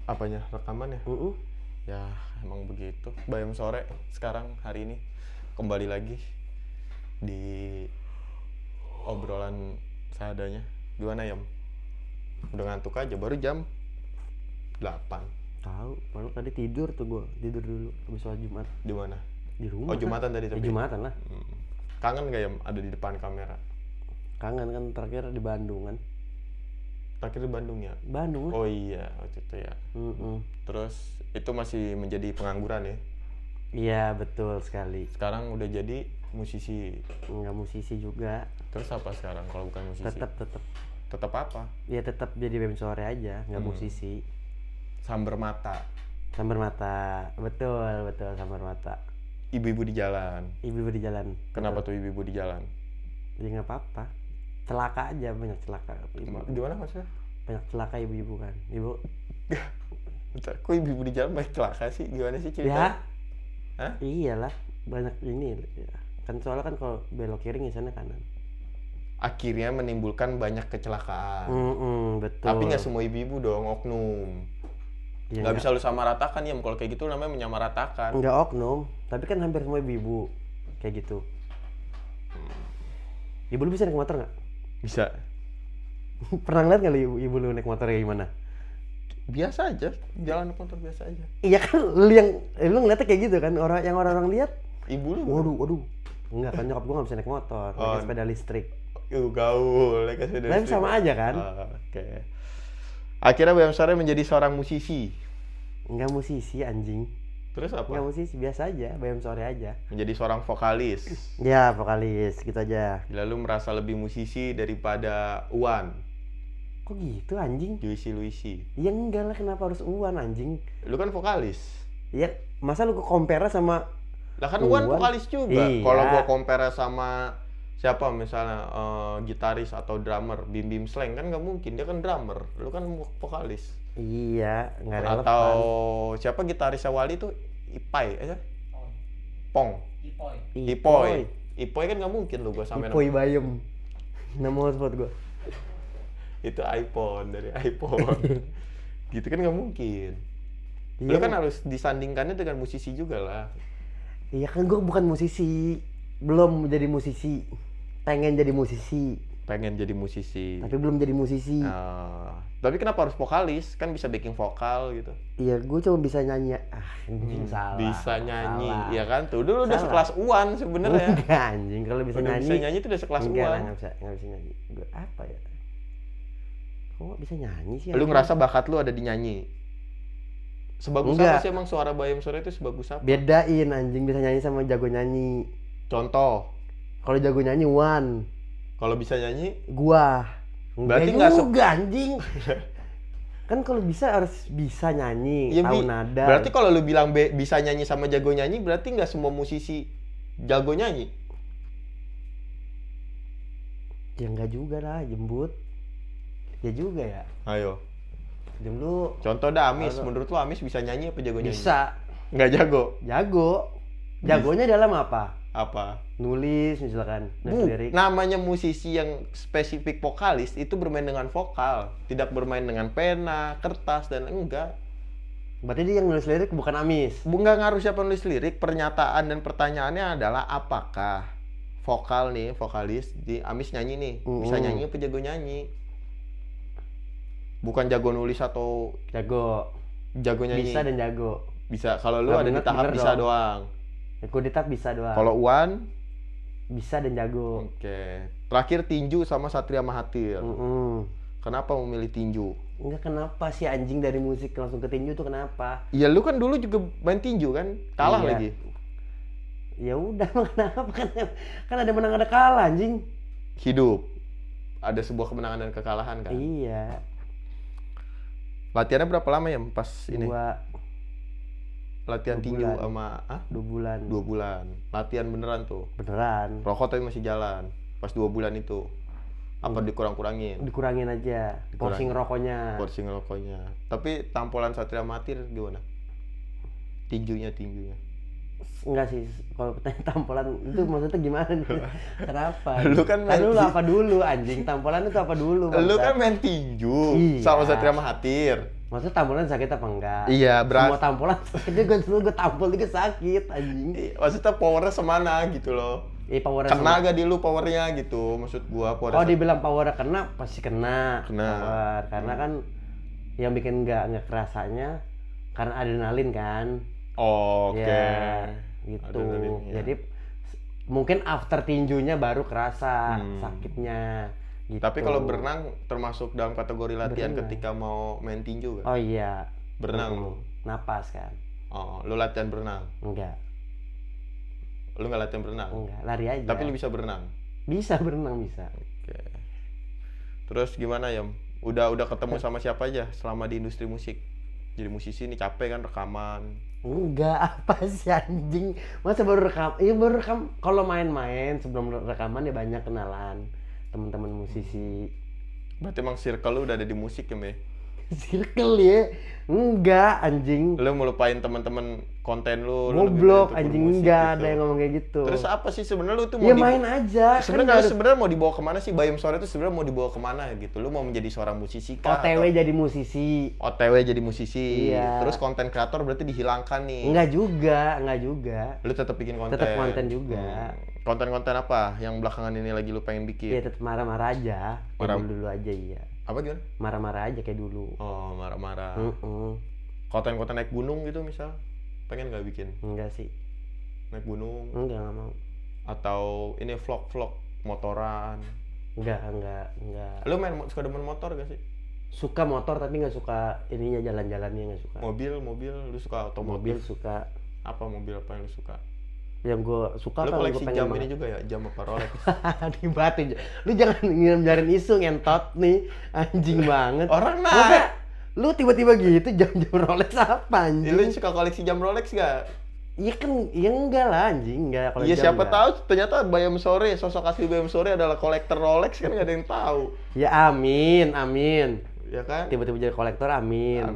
Apanya? Rekaman ya? Ya emang begitu. Bayam sore sekarang hari ini kembali lagi di obrolan seadanya. Gimana Yam? Udah ngantuk aja, baru jam 8. Tahu, baru tadi tidur tuh gue, tidur dulu habis sholat Jumat. Di mana? Di rumah. Oh, Jumatan tadi Di tapi. Jumatan lah. Kangen gak Yam ada di depan kamera? Kangen kan, terakhir di Bandung kan. Terakhir di Bandung ya? Bandung lah. Oh iya, waktu itu ya. Terus itu masih menjadi pengangguran ya? Iya betul sekali. Sekarang udah jadi musisi. Nggak musisi juga. Terus apa sekarang kalau bukan musisi? Tetap apa? ya tetap jadi BEM sore aja, nggak musisi. Sambar mata. Betul sambar mata. Ibu-ibu di jalan. Ibu di jalan. Kenapa tuh ibu-ibu di jalan? Jadi nggak apa-apa. Celaka aja, banyak celaka. Gimana maksudnya? Banyak celaka ibu-ibu kan. Ibu. Bentar, kok ibu-ibu di jalan banyak celaka sih? Gimana sih ceritanya? Ya. Hah? Iyalah, banyak ini. Kan soalnya kan kalau belok kiri ngisannya kanan. Akhirnya menimbulkan banyak kecelakaan. Betul. Tapi nggak semua ibu-ibu dong, oknum. Ya, nggak bisa lu samaratakan ya, kalau kayak gitu namanya menyamaratakan. Nggak oknum, tapi kan hampir semua ibu-ibu kayak gitu. Ibu lu bisa naik motor nggak? Bisa. Pernah ngeliat nggak lu ibu lu naik motor kayak gimana? Biasa aja, jalan motor biasa aja. Iya kan, lu ngeliatnya kayak gitu kan, orang-orang lihat. Ibu lu? Waduh. Enggak kan, nyokap gua nggak bisa naik motor, naik sepeda listrik. Gaul, naik sepeda listrik. Tapi sama aja kan? Oke. Akhirnya Bayam Sore menjadi seorang musisi. Enggak musisi anjing. Terus apa? Enggak musisi, biasa aja, Bayam Sore aja. Menjadi seorang vokalis. Ya, vokalis, gitu aja. Lalu merasa lebih musisi daripada Uwan. Kok gitu anjing? Juicy Luisi. Ya enggak lah, kenapa harus Uwan anjing? Lu kan vokalis. Ya, masa lu compare sama Lah kan Uwan vokalis juga. Iya. Kalau gua compare sama siapa misalnya gitaris atau drummer, Bim Bim Slang kan nggak mungkin, dia kan drummer. Lu kan vokalis. Iya, nggak relevan. Atau siapa gitarisnya Wali tuh Ipai aja. Pong. Ipoy kan nggak mungkin lu gua samain. Ipoy Bayem. Nama hotspot gua. Itu iPhone dari iPhone. Gitu kan nggak mungkin. Iya. Lu kan harus disandingkannya dengan musisi juga lah. Iya kan, gua bukan musisi. Belum jadi musisi. Pengen jadi musisi. Tapi belum jadi musisi. Tapi kenapa harus vokalis? Kan bisa backing vokal gitu. Iya, gue cuma bisa nyanyi. Salah. Bisa nyanyi, salah. Iya kan? Tuh dulu udah sekelas Uwan sebenarnya. Enggak anjing, kalau bisa udah nyanyi. Bisa nyanyi itu udah sekelas enggak Uwan. Lah, enggak bisa nyanyi. Gue apa ya? Kok nggak bisa nyanyi sih? Lu ngerasa bakat lu ada di nyanyi? Sebagus Enggak. apa sih emang suara Bayam Sore itu sebagus apa? Bedain anjing, bisa nyanyi sama jago nyanyi. Contoh. Kalau jago nyanyi Wan. Kalau bisa nyanyi? Gua. Berarti nggak juga anjing. Kan kalau bisa harus bisa nyanyi, ya, tahu nada. Berarti kalau lu bilang bisa nyanyi sama jago nyanyi, berarti nggak semua musisi jago nyanyi? Ya enggak juga lah, jembut. Ya juga ya. Ayo. Diam dulu. Contoh dah Amis, menurut lu Amis bisa nyanyi apa jago nyanyi? Bisa. Nggak jago? Jago. Jagonya dalam apa? Apa? Nulis misalkan, nulis lirik. Namanya musisi yang spesifik vokalis itu bermain dengan vokal, tidak bermain dengan pena, kertas dan enggak. Berarti dia yang nulis lirik bukan Amis. Enggak ngaruh siapa nulis lirik, pernyataan dan pertanyaannya adalah apakah vokal nih, vokalis di Amis nyanyi nih, bisa nyanyi apa jago nyanyi? Bukan jago nulis atau jago nyanyi. Bisa dan jago. Bisa, kalau lu ada di tahap bisa doang. Aku di tahap bisa doang. Kalau Uwan bisa dan jago. Oke. Terakhir tinju sama Satria Mahathir. Kenapa memilih tinju? Enggak, kenapa sih anjing dari musik langsung ke tinju tuh kenapa? Iya, lu kan dulu juga main tinju kan? Kalah lagi. Ya udah, kenapa kan ada menang ada kalah anjing. Hidup. Ada sebuah kemenangan dan kekalahan kan? Iya. Latihannya berapa lama ya pas ini? Latihan 2 tinju bulan. sama 2 bulan. 2 bulan. Latihan beneran tuh. Beneran. Rokok tapi masih jalan. Pas 2 bulan itu. Apa dikurang-kurangin? Dikurangin aja. Porsi ngerokoknya. Tapi tampolan Satria Mahathir gimana? Tinjunya. Enggak sih, kalau pertanyaan tampolan itu maksudnya gimana nih? Kenapa? Lu kan main lu apa dulu anjing? Tampolan itu apa dulu? Lu kan main tinju sama Satria Mahathir. Maksudnya tampolan sakit apa enggak? Iya, Semua tampolan sakit juga, gue tampol juga sakit anjing. Maksudnya powernya semana gitu loh. Powernya Kena gak di lu powernya gitu, maksud gua powernya. Oh, dibilang powernya kena, pasti kena. Power. Karena kan yang bikin nggak kerasanya karena adrenalin kan. Oke. Ya, gitu. Adrenalin, ya. Jadi mungkin after tinjunya baru kerasa sakitnya. Gitu. Tapi kalau berenang termasuk dalam kategori latihan ketika mau main tinju gak? Oh iya. Berenang lu? Napas kan. Oh, lu latihan berenang? Enggak. Lu nggak latihan berenang? Enggak, lari aja. Tapi lu bisa berenang? Bisa berenang, bisa. Oke. Terus gimana Yom? Udah ketemu sama siapa aja selama di industri musik? Jadi musisi nih capek kan rekaman? Enggak, apa sih anjing? Masa baru rekam? Iya baru rekam. Kalau main-main sebelum rekaman ya banyak kenalan teman-teman musisi. Berarti emang circle lu udah ada di musik ya, Me? Circle ya? Enggak, anjing. Lu melupain teman-teman konten lu? Goblok, anjing, enggak ada yang ngomong kayak gitu. Terus apa sih sebenarnya lu tuh mau main aja. Sebenarnya mau dibawa kemana sih? Bayam Sore itu sebenarnya mau dibawa kemana gitu? Lu mau menjadi seorang musisi kah? OTW jadi musisi. OTW jadi musisi. Iya. Terus konten kreator berarti dihilangkan nih. Enggak juga. Lu tetap bikin konten. Tetap konten juga. Konten-konten apa yang belakangan ini lagi lu pengen bikin? Iya, tetap marah-marah aja. Dulu aja iya. Apa gimana? Marah-marah aja kayak dulu. Oh, marah-marah. Konten-konten naik gunung gitu misal, pengen nggak bikin? Enggak sih. Naik gunung? Enggak, nggak mau. Atau ini vlog motoran? Enggak. Lu suka demen motor gak sih? Suka motor tapi nggak suka ininya, jalan-jalannya nggak suka. Mobil, lu suka otomotif? Mobil suka. Apa mobil apa yang lu suka? Yang gue suka lu kan koleksi jam ini juga ya? Jam apa Rolex? Dibatin. Lu jangan ngirim isu ngentot nih. Anjing banget. Orang naik. Lu tiba-tiba gitu jam-jam Rolex apa anjing? Lu suka koleksi jam Rolex gak? Iya kan, ya enggak lah anjing, enggak kalau iya siapa tahu ternyata Bayam Sore, sosok asli Bayam Sore adalah kolektor Rolex kan gak ada yang tahu. Ya amin. Ya kan? Tiba-tiba jadi kolektor, amin.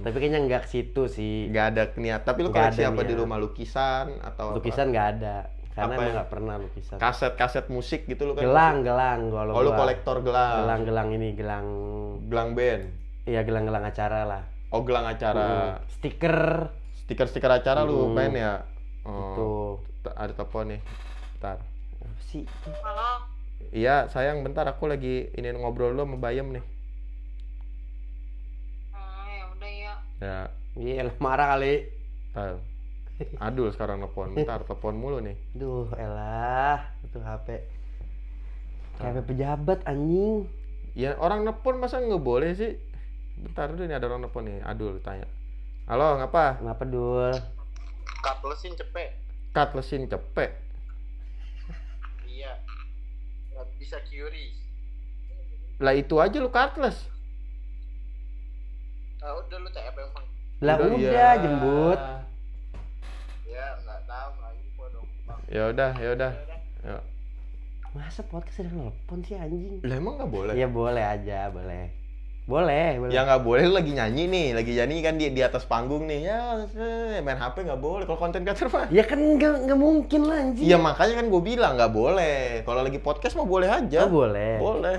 Tapi kayaknya nggak ke situ sih. Nggak ada niat. Tapi lu koleksi apa di rumah? Lukisan atau lukisan nggak ada. Karena emang nggak pernah lukisan. Kaset musik gitu lu kan? Gelang. Kalau lu kolektor gelang. Gelang band. Iya, gelang acara lah. Oh, gelang acara. Stiker acara lu main ya? Itu. Ada telepon nih. Bentar. Apa sih? Halo. Iya, sayang bentar aku lagi ini ngobrol lu sama Bayam nih. Ya udah ya. Ya. Iya, marah kali. Bentar. Adul sekarang nelpon. Bentar, telepon mulu nih. Duh, elah. Itu HP. HP pejabat anjing. Ya orang nelpon masa nggak boleh sih? Bentar dulu nih, ada orang nelpon nih. Adul tanya. Halo, ngapa? Kenapa, Dul? Cutlassin cepet. Cutlassin cepet. Iya. Nggak bisa curious. Lah itu aja lu cutlass. Udah lu TF emang. Lah udah iya. Jembut. Ya nggak tahu lagi gua dong. Ya udah. Ya. Masa podcast ada nelpon sih anjing? Lah emang nggak boleh? Iya boleh aja, boleh. Boleh. Ya nggak boleh, lu lagi nyanyi kan di atas panggung nih. Ya main HP nggak boleh. Kalau konten creator mah. Ya kan nggak mungkin lah anjing. Iya makanya kan gue bilang nggak boleh. Kalau lagi podcast mah boleh aja. Oh, boleh. Boleh.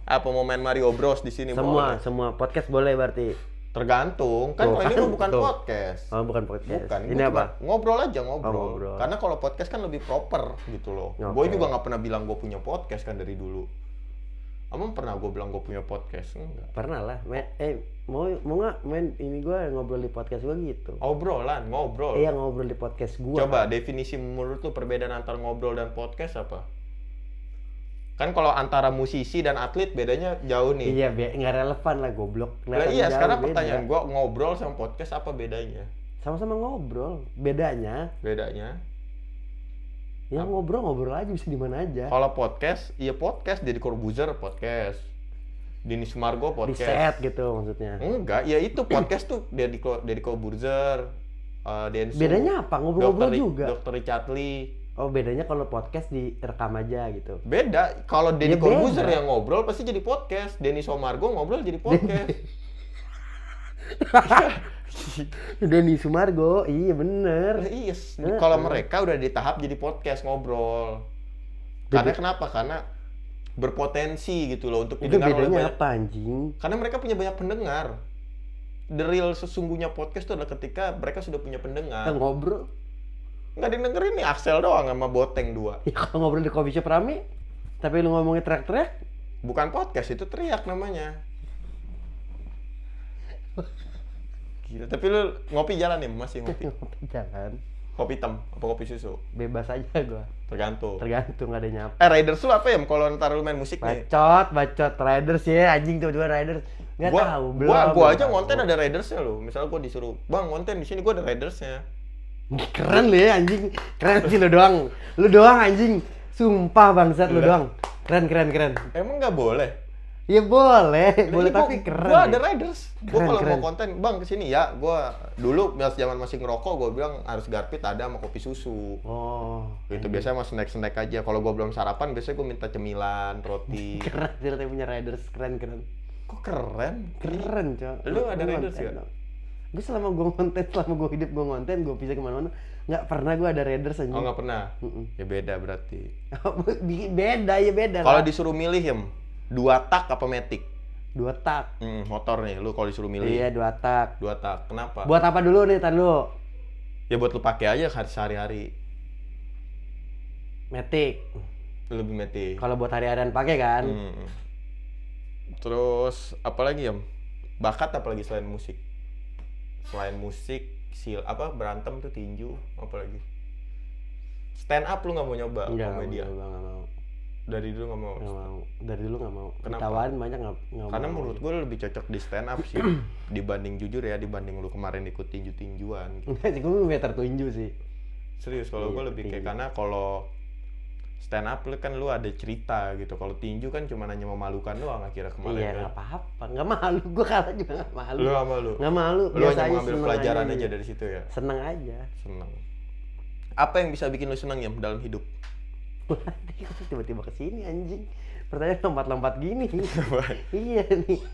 Apa mau main Mario Bros di sini? Semua podcast boleh berarti. Tergantung. Kan Tuh, ini bukan podcast. Oh, bukan podcast. Bukan. Ini apa? Ngobrol aja. Oh, ngobrol. Karena kalau podcast kan lebih proper gitu loh. Okay. Gue juga nggak pernah bilang gue punya podcast kan dari dulu. Emang pernah gue bilang gue punya podcast? Enggak. Pernah lah. Mau nggak main ini gue ngobrol di podcast gue gitu. Ngobrol. Iya, ngobrol di podcast gue. Coba definisi menurut lu perbedaan antara ngobrol dan podcast apa? Kan kalau antara musisi dan atlet bedanya jauh nih. Iya, nggak relevan lah goblok. Nah, iya, sekarang pertanyaan gue, ngobrol sama podcast apa bedanya? Sama-sama ngobrol. Bedanya? Ya ngobrol aja bisa di mana aja. Kalau podcast, iya podcast. Deddy Corbuzier podcast. Denny Sumargo podcast. Di set gitu maksudnya. Enggak, ya itu podcast tuh Deddy Corbuzier. Densu, bedanya apa? Ngobrol-ngobrol juga. Dr. Richard Lee. Oh, bedanya kalau podcast direkam aja gitu. Beda. Kalau Deddy Ya, Corbuzier beda. yang ngobrol pasti jadi podcast. Denny Sumargo ngobrol jadi podcast. Denny Sumargo, iya bener. Iya, kalau mereka udah di tahap jadi podcast ngobrol. Karena kenapa? Karena berpotensi gitu loh untuk Itu didengar oleh bedanya banyak. apa anjing? Karena mereka punya banyak pendengar. the real sesungguhnya podcast itu adalah ketika mereka sudah punya pendengar. Ngobrol. Nggak ada yang dengerin nih Axel doang sama Boteng 2. Ya kalau ngobrol di coffee shop rame, tapi lu ngomongnya teriak-teriak. Bukan podcast, itu teriak namanya. Gila, tapi lu ngopi jalan nih, masih ngopi. Ngopi jalan. Kopi hitam apa kopi susu? Bebas aja gua. Tergantung. Tergantung, ada nyapa. Riders lu apa ya kalau ntar lu main musik nih? Bacot Riders ya, anjing tiba-tiba Riders. Nggak tahu, belum. Gua aja ngonten ada Ridersnya lu. Misalnya gua disuruh, "Bang, ngonten di sini gua ada Ridersnya." Keren lu ya anjing. Keren sih lu doang. Lu doang anjing. Sumpah bangsat lu doang. Keren. Emang nggak boleh? Ya boleh Ini tapi keren. Gua ya. ada Riders. Gua kalau Keren. mau konten, "Bang, kesini ya." Gua dulu zaman masih ngerokok, gua bilang harus garpit ada sama kopi susu. Oh. Gitu biasanya mau snack aja. Kalau gua belum sarapan, biasanya gua minta cemilan, roti. Keren sih lu punya Riders, keren. Kok keren? Keren, Cok. Lu ada Riders ngonten ya? dong. Gue selama gue ngonten, selama gue hidup gue ngonten, gue bisa kemana-mana, nggak pernah gue ada Raiders anjing. Oh, nggak pernah? Mm-mm. Ya beda berarti. beda Kalau lah. disuruh milih, Yem, 2 tak apa Matic? 2 tak. Motor nih, lu kalau disuruh milih. Iya 2 tak. 2 tak, kenapa? Buat apa dulu nih, tar dulu? Ya buat lu pakai aja sehari-hari. Matic. Lebih Matic. Kalau buat hari-harian pakai kan? Terus apa lagi, Yem? Bakat apa lagi selain musik? Selain musik, berantem tuh tinju, apa lagi? Stand up lu nggak mau nyoba komedi? Nggak mau. Dari dulu nggak mau. Nggak mau. Dari dulu nggak mau. Kenapa? Ditawarin banyak nggak mau. Karena menurut gue lebih cocok di stand up sih dibanding jujur ya, dibanding lu kemarin ikut tinju-tinjuan. Enggak sih, gue better tinju sih. Serius, kalau Iya, gue lebih kayak tinju. karena kalau stand up lu kan lu ada cerita gitu. Kalau tinju kan cuma hanya memalukan doang akhirnya kemarin. Iya kan. nggak apa-apa, nggak malu. Gue kalah juga nggak malu. Lu sama lu. Nggak malu. Lu Biasa hanya aja, mengambil seneng pelajaran aja aja dari situ ya. Seneng aja. Seneng. Apa yang bisa bikin lu seneng ya dalam hidup? Tiba-tiba kesini anjing. Pertanyaan lompat-lompat gini. Iya nih.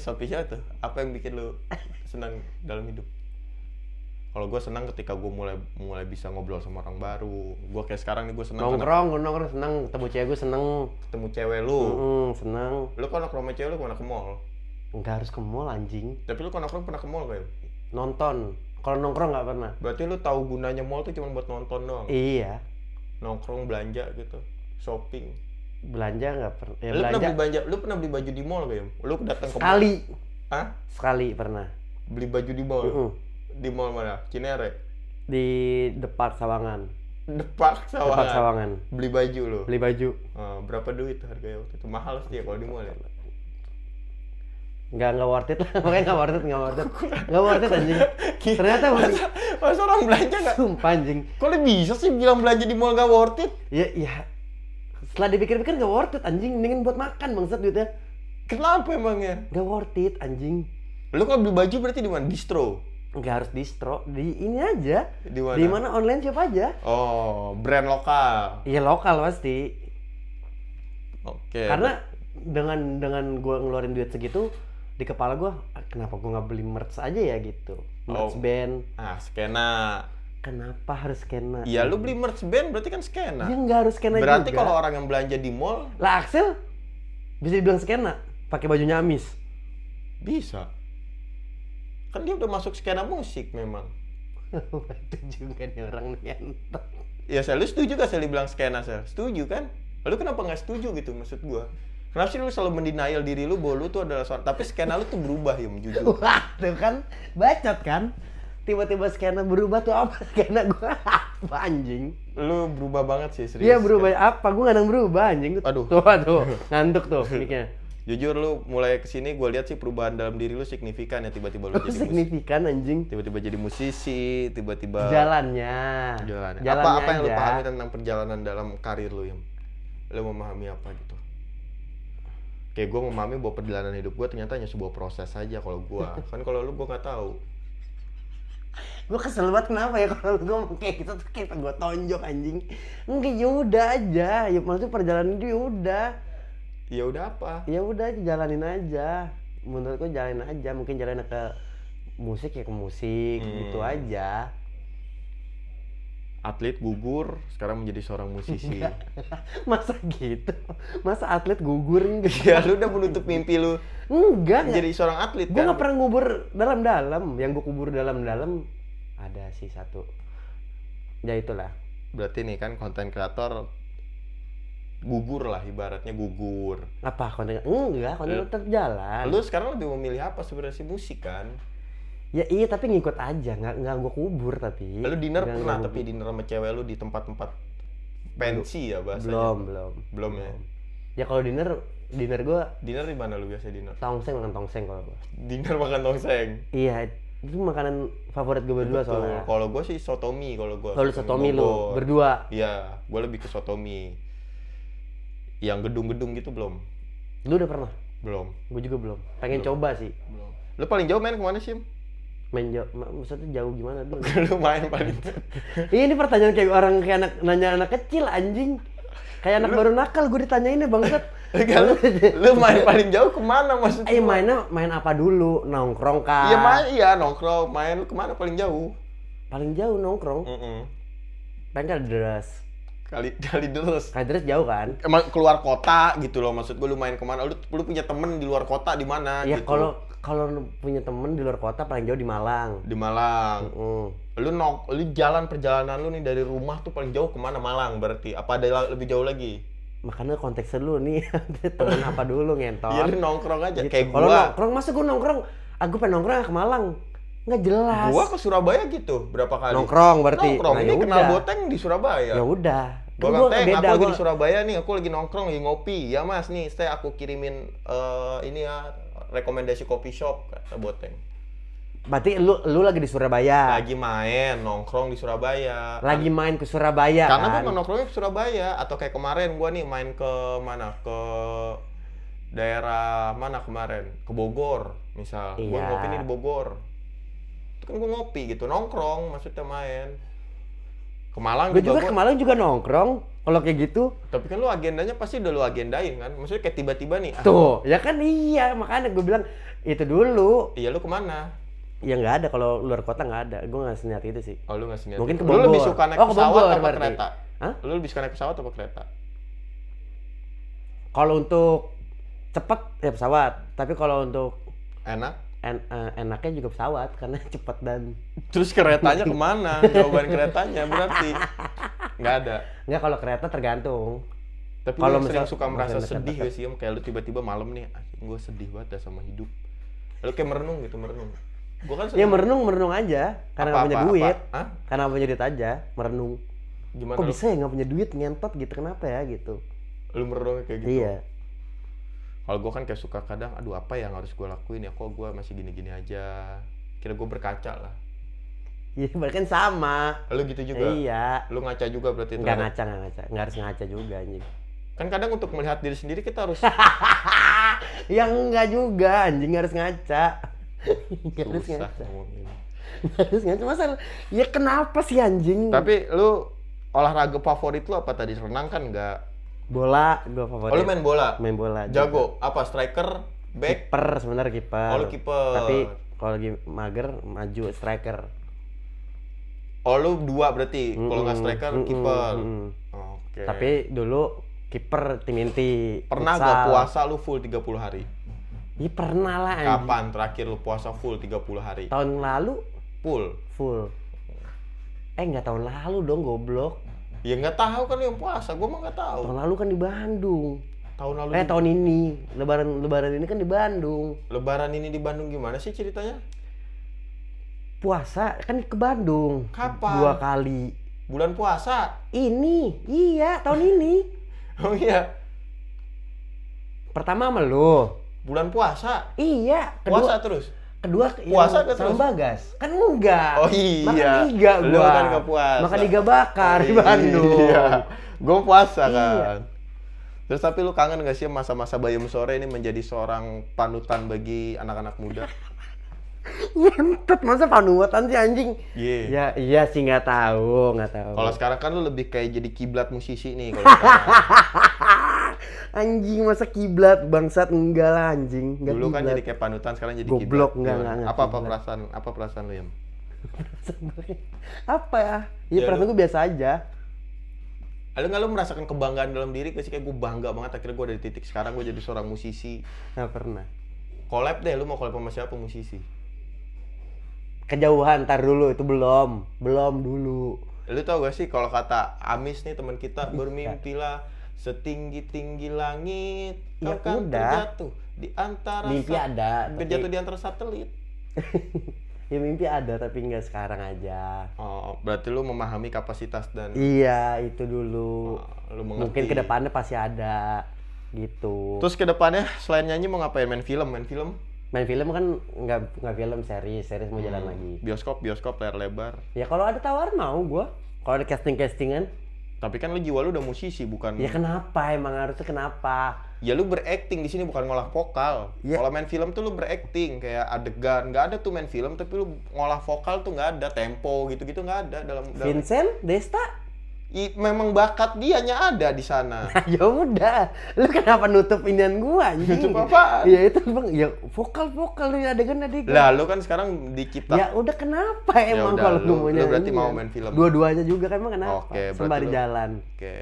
Sopi siapa tuh? Apa yang bikin lu senang dalam hidup? Kalau gue senang ketika gue mulai bisa ngobrol sama orang baru. Gue kayak sekarang nih gue senang Nongkrong seneng. Ketemu cewek gue seneng. ketemu cewek lu. Seneng. Lu kalau nongkrong sama cewek lu kemana, ke mall? Nggak harus ke mall anjing. Tapi lu kalau nongkrong pernah ke mall kayak? Nonton. Kalau nongkrong nggak pernah. Berarti lu tahu gunanya mall tuh cuma buat nonton doang? Iya. Nongkrong, belanja gitu, shopping. Belanja nggak pernah. Ya, Lu pernah beli baju di mall kayak? Lu datang ke mall? Sekali. Hah? Sekali pernah. Beli baju di mall? Mm-mm. Di mall mana? Cinere? Di Depak Sawangan. Depak Sawangan. Beli baju lu? Beli baju. Berapa duit harganya waktu itu? Mahal sih ya kalau di mall ya? Nggak worth it lah. Makanya nggak worth it anjing. Ternyata Masa orang belanja nggak? sumpah anjing. Kok lu bisa sih bilang belanja di mall nggak worth it? Ya. Setelah dipikir-pikir nggak worth it anjing. Mendingan buat makan bangsat duitnya. Kenapa emangnya? Nggak worth it anjing. Lu kalau beli baju berarti di mana? Distro? Nggak harus distro. Di ini aja. Di mana? Di mana online shop aja. Oh, brand lokal. Iya lokal pasti. Oke. Karena dengan gue ngeluarin duit segitu, di kepala gue, kenapa gue nggak beli merch aja ya gitu. Merch band. Skena. Kenapa harus skena? Iya, lu beli merch band berarti kan skena. Ya nggak harus skena Berarti juga. kalau orang yang belanja di mall Lah Axel bisa dibilang skena, pakai bajunya Amis. bisa. Kan dia udah masuk skena musik memang. Itu juga nih orang nyentak. Ya, lu setuju gak saya dibilang skena, Sel? Setuju kan? Lu kenapa nggak setuju gitu maksud gua? Kenapa sih lu selalu mendenial diri lu bahwa lu tuh adalah suara, tapi skena lu tuh berubah ya, jujur. Wah, tuh kan bacot kan? Tiba-tiba skena berubah tuh apa skena gua? Apa anjing? Lu berubah banget sih, serius. Iya berubah apa? Gua nggak berubah anjing. Aduh. Tuh, ngantuk tuh mic-nya. Jujur lu mulai kesini gue lihat sih perubahan dalam diri lu signifikan ya, tiba-tiba lu jadi Signifikan anjing. tiba-tiba jadi musisi, tiba-tiba Jalannya. Apa yang lu pahami tentang perjalanan dalam karir lu, Yam? Lu memahami apa gitu? Kayak gue memahami bahwa perjalanan hidup gue ternyata hanya sebuah proses saja kalau gue. Kan kalau lu gue nggak tahu. Gue kesel banget kenapa ya kalau lu ngomong kayak gitu tuh kayak gue tonjok anjing. Enggak, ya udah aja. Ya maksudnya perjalanan itu ya udah. Ya udah apa? Ya udah jalanin aja. Menurut gue jalanin aja. Mungkin jalanin ke musik ya ke musik gitu aja. atlet gugur, sekarang menjadi seorang musisi. Masa gitu? Masa atlet gugur enggak? Ya lu udah menutup mimpi lu Enggak. menjadi seorang atlet Gue kan? nggak pernah ngubur dalam-dalam. Yang gue kubur dalam-dalam ada sih satu. Ya itulah. Berarti nih kan konten kreator gugur lah, ibaratnya gugur. Apa konten? Enggak, konten tetap jalan. Lu sekarang lebih memilih apa sebenarnya sih, musik kan? Ya iya, tapi ngikut aja, nggak gue kubur tapi. Lu dinner Nggak pernah gua tapi dinner sama cewek lu di tempat-tempat pensi ya bahasanya? Belum ya? Ya kalau dinner gue Dinner di mana lu biasa dinner? tongseng makan tongseng kalau gue. Dinner makan tongseng. Iya, itu makanan favorit gue berdua Betul. soalnya. Kalau gue sih sotomi kalau gue. Kalau sotomi lu Bogor. berdua. Iya, gue lebih ke sotomi. Yang gedung-gedung gitu belum? Lu udah pernah? Belum. Gue juga belum. Pengen coba sih. Belum. Lu paling jauh main kemana sih? Main jauh, maksudnya jauh gimana dulu? Lu main paling Ini pertanyaan kayak orang kayak anak nanya anak kecil anjing. Kayak anak baru nakal gue ditanyainnya bangsat. lu main paling jauh kemana maksudnya? Main apa dulu? Nongkrong kah? Iya nongkrong, main lu kemana paling jauh? Paling jauh nongkrong. Paling Kalideres. Kali terus. Kalideres jauh kan? Emang keluar kota gitu loh, maksud gue lu main kemana? Lu punya temen di luar kota di mana? Iya, gitu. kalau lu punya temen di luar kota paling jauh di Malang. Di Malang. Lu jalan perjalanan lu nih dari rumah tuh paling jauh kemana? Malang berarti. Apa ada lebih jauh lagi? Makanya konteksnya lu nih temen apa dulu ngentot. Iya, lu nongkrong aja Gitu. kayak Kalau gua. nongkrong masa gua nongkrong, aku pengen nongkrong ke Malang. Nggak jelas. Gua ke Surabaya gitu berapa kali? Nongkrong berarti. Nongkrong. Nah, Ini ya kenal udah. Boteng di Surabaya. Ya udah. Gua Kan bilang, beda, aku lagi gua- di Surabaya nih, aku lagi nongkrong, lagi ngopi. Ya mas, nih saya aku kirimin ini ya, rekomendasi kopi shop, kata Boteng. Berarti lu lagi di Surabaya. Lagi main, nongkrong di Surabaya. Lagi main ke Surabaya Karena kan. gua nongkrongnya ke Surabaya. Atau kayak kemarin gua nih main ke mana? Ke daerah mana kemarin? Ke Bogor, misal. Gua Iya. ngopi nih di Bogor. Itu kan gua ngopi gitu, nongkrong maksudnya main. Ke Malang Gue juga gua- ke Malang juga nongkrong. Kalau kayak gitu. Tapi kan lu agendanya pasti udah lu agendain kan? Maksudnya kayak tiba-tiba nih. Tuh, ya kan iya. Makanya gue bilang itu dulu. Iya, lu kemana? Ya nggak ada, kalau luar kota nggak ada. Gue nggak seniat itu sih. Oh, lu nggak seniat. Mungkin ke Lu lebih Bogor. suka naik Oh, ke pesawat Bogor apa berarti. kereta? Hah? Lu lebih suka naik pesawat apa kereta? Kalau untuk cepet ya pesawat. Tapi kalau untuk Enak? enaknya juga pesawat karena cepet dan Terus keretanya kemana? Jawaban keretanya berarti nggak ada. nggak. Kalau kereta tergantung. Tapi Kalau lu sering misal- suka merasa misal sedih dekat-dekat. gak sih, Om? Kayak lu tiba-tiba malam nih, gue sedih banget dah sama hidup. Lu kayak merenung gitu, merenung. Gue kan Ya merenung aja karena nggak punya duit. Hah? Karena nggak punya duit aja merenung. Gimana Kok lu? bisa ya nggak punya duit ngentot gitu, kenapa ya gitu. Lu merenung kayak gitu? Iya. Kalau gue kan kayak suka kadang, aduh apa yang harus gue lakuin ya, kok gue masih gini-gini aja. Kira gue berkaca lah. Iya bahkan sama. Lu gitu juga? Iya. Lu ngaca juga berarti? Nggak terhadap- ngaca. Nggak harus ngaca juga anjing. Kan kadang untuk melihat diri sendiri kita harus Yang enggak juga anjing, nggak harus ngaca. Nggak harus susah ngaca. ngomongin. Nggak harus ngaca. Masa ya kenapa sih anjing? Tapi lu olahraga favorit lu apa tadi? Renang kan enggak? Bola gua favorit. Oh, lu main bola? Main bola. Jago? Apa? Striker? Back? Kiper sebenarnya kiper. Oh, lu kiper. Tapi kalau lagi mager maju striker. Oh, lu dua berarti? Kalau nggak striker, kiper. Mm-mm. Oke. Tapi dulu kiper tim inti. Pernah futsal. gak puasa lu full 30 hari? Iya pernah lah anjing. Kapan terakhir lu puasa full 30 hari? Tahun lalu Full? nggak tahun lalu dong goblok. Ya nggak tahu kan lu yang puasa, gua mah nggak tahu. Tahun lalu kan di Bandung. Tahun lalu Tahun ini lebaran ini kan di Bandung. Lebaran ini di Bandung gimana sih ceritanya? Puasa kan ke Bandung. Kapan? 2 kali. Bulan puasa? Iya tahun ini. Oh iya, Pertama sama lu. bulan puasa? Iya. Puasa terus? Kedua Puasa yang nggak sama terus? Bagas. Kan enggak. Oh iya. Makan iga gua. Lu kan nggak puasa. Makan iga bakar di Bandung. Iya. Gua puasa kan. Iya. Terus tapi lu kangen gak sih masa-masa Bayam Sore ini menjadi seorang panutan bagi anak-anak muda? Ngentot masa panutan sih anjing. Iya. Ya iya sih nggak tahu. Kalau sekarang kan lu lebih kayak jadi kiblat musisi nih kalau sekarang. Anjing masa kiblat bangsat enggak lah anjing. Nggak Dulu kan kiblat. jadi kayak panutan, sekarang jadi Goblok, kiblat. enggak Apa kiblat. perasaan lu, Yam? Apa ya? Ya Ya, perasaan lu- gue biasa aja. Ada nggak lu merasakan kebanggaan dalam diri? Kayak gue bangga banget akhirnya gue ada di titik sekarang gue jadi seorang musisi. Nggak pernah. Collab deh, lu mau collab sama siapa musisi? Kejauhan, ntar dulu, itu belum dulu. Lu tau gak sih kalau kata Amis nih teman kita, bermimpilah setinggi-tinggi langit, Ya kau kan udah. terjatuh di antara Mimpi ada, tapi- terjatuh di antara satelit. Ya mimpi ada tapi nggak sekarang aja. Oh, berarti lu memahami kapasitas dan Iya, itu dulu. lu mengerti. Mungkin kedepannya pasti ada gitu. Terus kedepannya selain nyanyi mau ngapain? Main film? Main film kan nggak film, series mau jalan lagi. Bioskop layar lebar. Ya kalau ada tawaran mau gua. Kalau ada castingan. Tapi kan lu jiwa lu udah musisi bukan? Ya kenapa? Emang harusnya kenapa? Ya lu berakting di sini bukan ngolah vokal. Ya. Kalau main film tuh lu berakting kayak adegan, nggak ada tuh main film tapi lu ngolah vokal tuh nggak ada, tempo gitu-gitu nggak ada dalam. Vincent Desta? Memang bakat dianya ada di sana. Ya udah, lu kenapa nutup inian gua anjing? Nutup apaan? Ya itu bang, ya vokal nih adegan. Lah lu kan sekarang dicipta. Ya udah kenapa Ya emang udah, kalau lu mau nyanyi? berarti mau main film? Dua-duanya juga kan emang kenapa? Oke, berarti Sembari lu- jalan. Oke.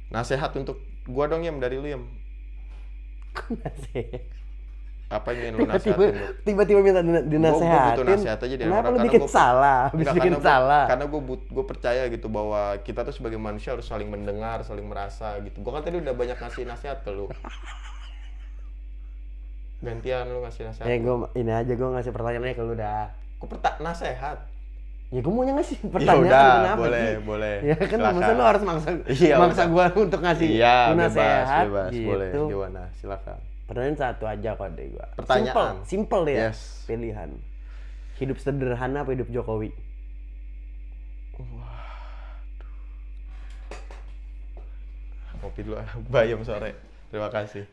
Nasihat untuk gua dong Yam, dari lu Yam. Apa yang ingin lu nasihatin? Lu? Tiba-tiba minta Gua dinasehatin. butuh nasihat aja dari Kenapa orang lu karena bikin gua- salah? Habis Enggak, bikin karena salah. karena gue percaya gitu bahwa kita tuh sebagai manusia harus saling mendengar, saling merasa gitu. Gue kan tadi udah banyak ngasih nasihat ke lu. Gantian lu ngasih nasihat. Ya gua ini aja gua ngasih pertanyaannya ke lu dah. Kok nasihat? Ya gua mau ngasih Ya pertanyaan udah, kenapa boleh, sih? boleh. Ya kan Silakan. maksudnya lu harus maksa Iya, maksa udah. gua untuk ngasih Iya, lu nasehat bebas, gitu. boleh. Gimana? Silakan. Pertanyaan satu aja kok deh gua. Pertanyaan. Simple ya. Yes. Pilihan. Hidup sederhana apa hidup Jokowi? Kopi dulu, bayam sore. Terima kasih.